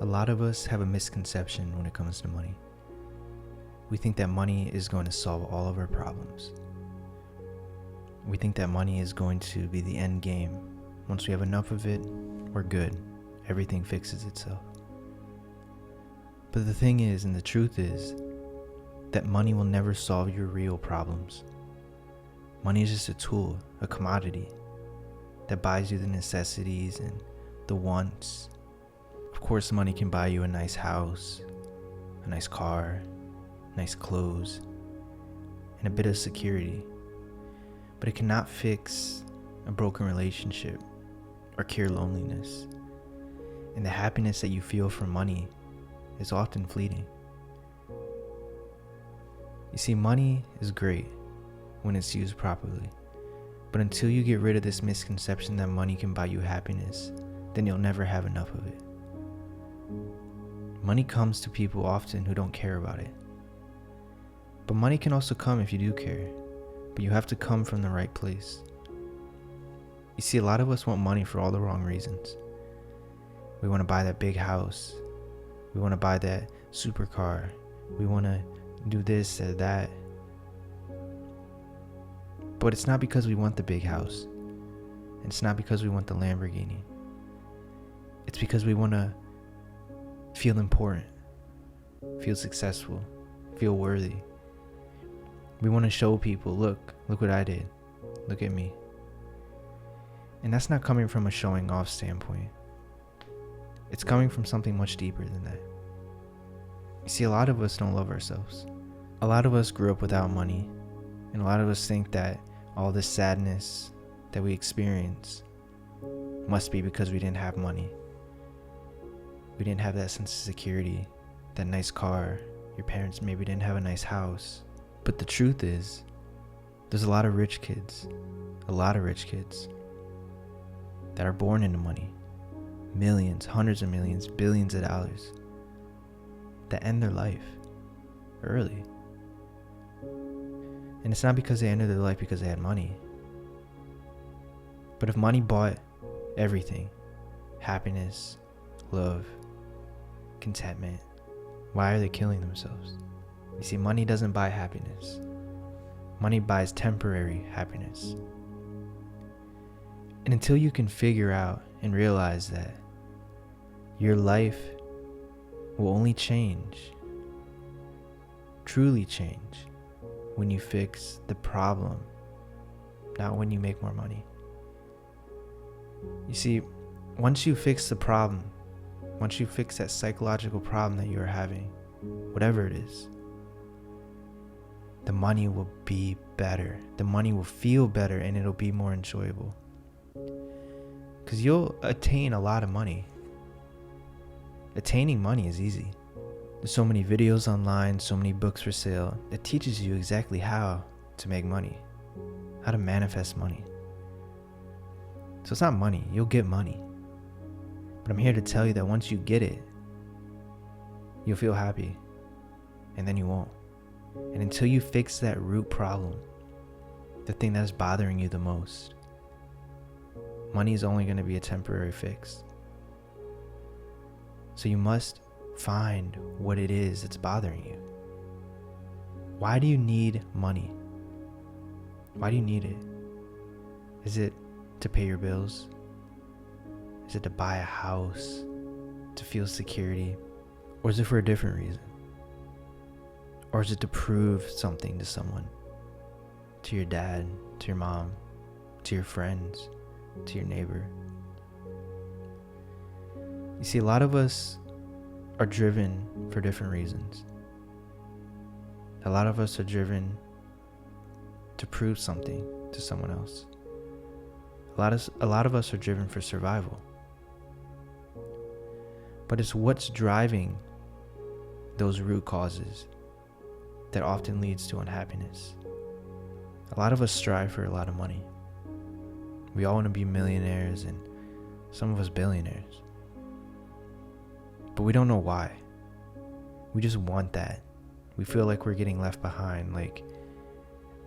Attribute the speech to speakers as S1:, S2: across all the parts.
S1: A lot of us have a misconception when it comes to money. We think that money is going to solve all of our problems. We think that money is going to be the end game. Once we have enough of it, we're good. Everything fixes itself. But the thing is, and the truth is, that money will never solve your real problems. Money is just a tool, a commodity, that buys you the necessities and the wants. Of course, money can buy you a nice house, a nice car, nice clothes, and a bit of security. But it cannot fix a broken relationship or cure loneliness. And the happiness that you feel from money is often fleeting. You see, money is great when it's used properly. But until you get rid of this misconception that money can buy you happiness, then you'll never have enough of it. Money comes to people often who don't care about it. But money can also come if you do care. But you have to come from the right place. You see, a lot of us want money for all the wrong reasons. We want to buy that big house. We want to buy that supercar. We want to do this or that. But it's not because we want the big house. And it's not because we want the Lamborghini. It's because we want to feel important, feel successful, feel worthy. We want to show people, look what I did. Look at me. And that's not coming from a showing off standpoint. It's coming from something much deeper than that. You see, a lot of us don't love ourselves. A lot of us grew up without money. And a lot of us think that all this sadness that we experience must be because we didn't have money. We didn't have that sense of security, that nice car. Your parents maybe didn't have a nice house. But the truth is, there's a lot of rich kids that are born into money. Millions, hundreds of millions, billions of dollars that end their life early. And it's not because they ended their life because they had money. But if money bought everything, happiness, love, contentment, why are they killing themselves? You see, money doesn't buy happiness. Money buys temporary happiness. And until you can figure out and realize that your life will only change, truly change, when you fix the problem, not when you make more money. You see, once you fix the problem, once you fix that psychological problem that you are having, whatever it is, the money will be better. The money will feel better and it'll be more enjoyable. Because you'll attain a lot of money. Attaining money is easy. There's so many videos online, so many books for sale that teaches you exactly how to make money, how to manifest money. So it's not money, you'll get money. But I'm here to tell you that once you get it, you'll feel happy, and then you won't. And until you fix that root problem, the thing that's bothering you the most, money is only going to be a temporary fix. So you must find what it is that's bothering you. Why do you need money? Why do you need it? Is it to pay your bills? Is it to buy a house? To feel security? Or is it for a different reason? Or is it to prove something to someone? To your dad, to your mom, to your friends, to your neighbor? You see, a lot of us are driven for different reasons. A lot of us are driven to prove something to someone else. A lot of us are driven for survival. But it's what's driving those root causes that often leads to unhappiness. A lot of us strive for a lot of money. We all want to be millionaires and some of us billionaires. But we don't know why. We just want that. We feel like we're getting left behind, like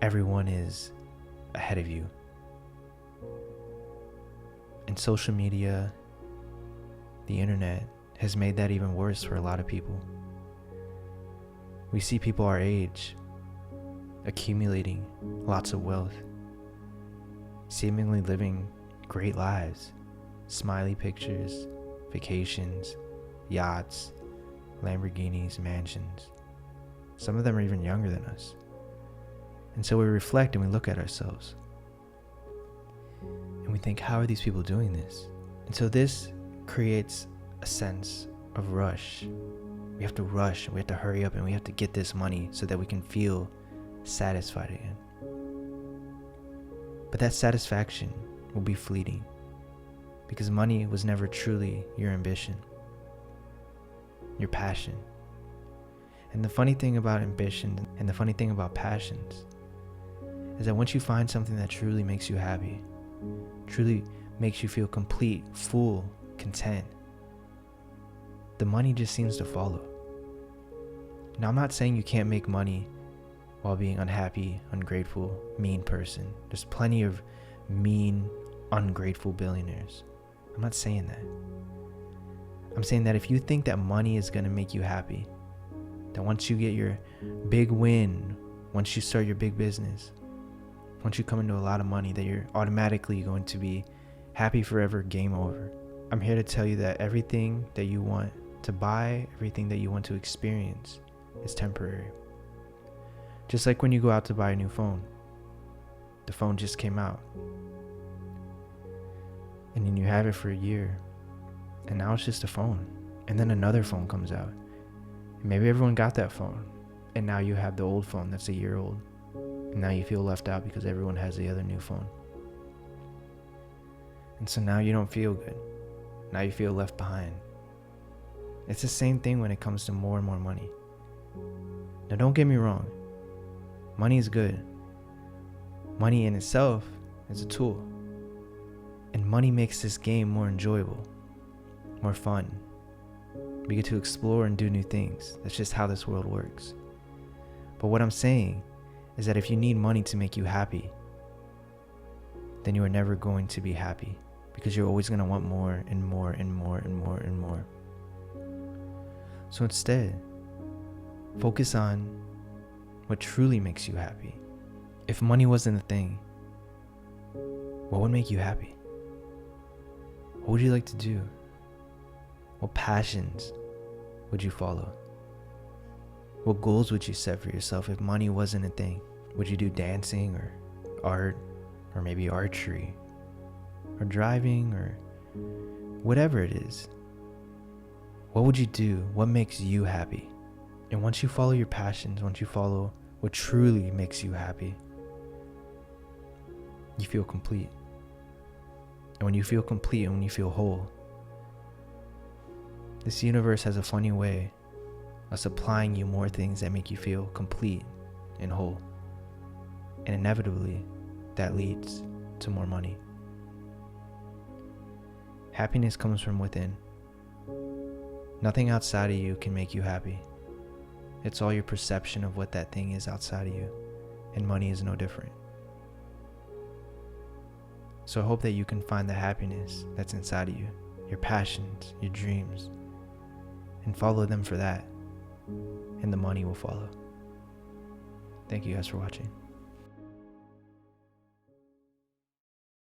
S1: everyone is ahead of you. And social media, the internet, has made that even worse for a lot of people. We see people our age accumulating lots of wealth, seemingly living great lives, smiley pictures, vacations, yachts, Lamborghinis, mansions. Some of them are even younger than us. And so we reflect and we look at ourselves. And we think, how are these people doing this? And so this creates a sense of rush. We have to rush, we have to hurry up, and we have to get this money so that we can feel satisfied again. But that satisfaction will be fleeting, because money was never truly your ambition, your passion. And the funny thing about ambition and the funny thing about passions is that once you find something that truly makes you happy, truly makes you feel complete, full, content, the money just seems to follow. Now, I'm not saying you can't make money while being unhappy, ungrateful, mean person. There's plenty of mean, ungrateful billionaires. I'm not saying that. I'm saying that if you think that money is going to make you happy, that once you get your big win, once you start your big business, once you come into a lot of money, that you're automatically going to be happy forever, game over. I'm here to tell you that everything that you want to buy, everything that you want to experience is temporary. Just like when you go out to buy a new phone. The phone just came out, and then you have it for a year, and now it's just a phone. And then another phone comes out, and maybe everyone got that phone, and now you have the old phone that's a year old, and now you feel left out because everyone has the other new phone. And so now you don't feel good. Now you feel left behind. It's the same thing when it comes to more and more money. Now, don't get me wrong. Money is good. Money in itself is a tool. And money makes this game more enjoyable, more fun. We get to explore and do new things. That's just how this world works. But what I'm saying is that if you need money to make you happy, then you are never going to be happy, because you're always going to want more and more and more and more and more. So instead, focus on what truly makes you happy. If money wasn't a thing, what would make you happy? What would you like to do? What passions would you follow? What goals would you set for yourself if money wasn't a thing? Would you do dancing or art, or maybe archery, or driving, or whatever it is? What would you do? What makes you happy? And once you follow your passions, once you follow what truly makes you happy, you feel complete. And when you feel complete and when you feel whole, this universe has a funny way of supplying you more things that make you feel complete and whole. And inevitably, that leads to more money. Happiness comes from within. Nothing outside of you can make you happy. It's all your perception of what that thing is outside of you, and money is no different. So I hope that you can find the happiness that's inside of you, your passions, your dreams, and follow them for that, and the money will follow. Thank you guys for watching.